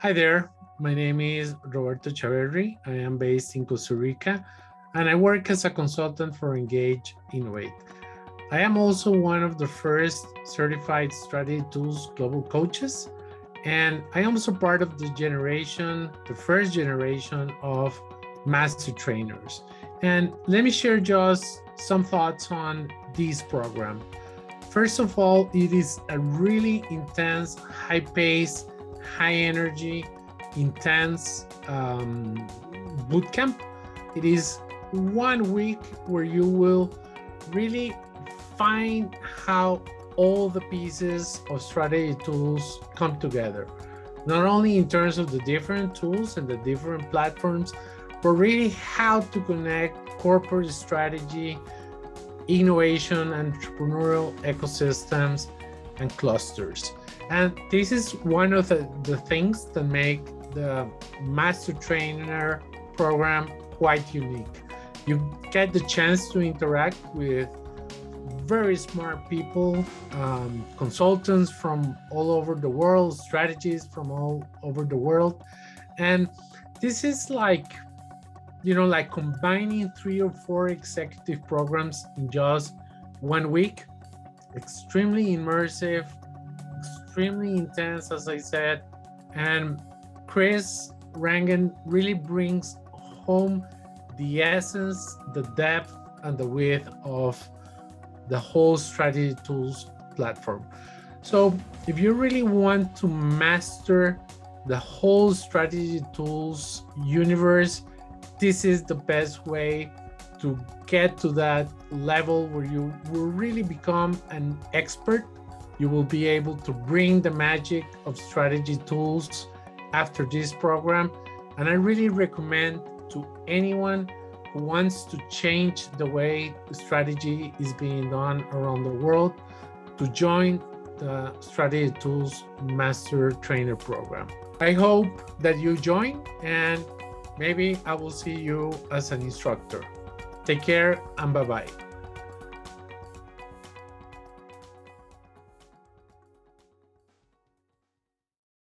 Hi there, my name is Roberto Chaverri. I am based in Costa Rica and I work as a consultant for Engage Innovate. I am also one of the first certified strategy tools global coaches, and I am also part of the first generation of master trainers. And let me share just some thoughts on this program. First of all, it is a really intense, high pace, high energy, intense bootcamp. It is 1 week where you will really find how all the pieces of strategy tools come together, not only in terms of the different tools and the different platforms, but really how to connect corporate strategy, innovation, entrepreneurial ecosystems, and clusters. And this is one of the things that make the Master Trainer program quite unique. You get the chance to interact with very smart people, consultants from all over the world, strategists from all over the world. And this is like combining 3 or 4 executive programs in just 1 week. Extremely immersive, extremely intense, as I said. And Chris Rangan really brings home the essence, the depth, and the width of the whole strategy tools platform. So if you really want to master the whole strategy tools universe, this is the best way to get to that level where you will really become an expert. You will be able to bring the magic of strategy tools after this program. And I really recommend to anyone who wants to change the way strategy is being done around the world to join the Strategy Tools Master Trainer Program. I hope that you join, and maybe I will see you as an instructor. Take care and bye-bye.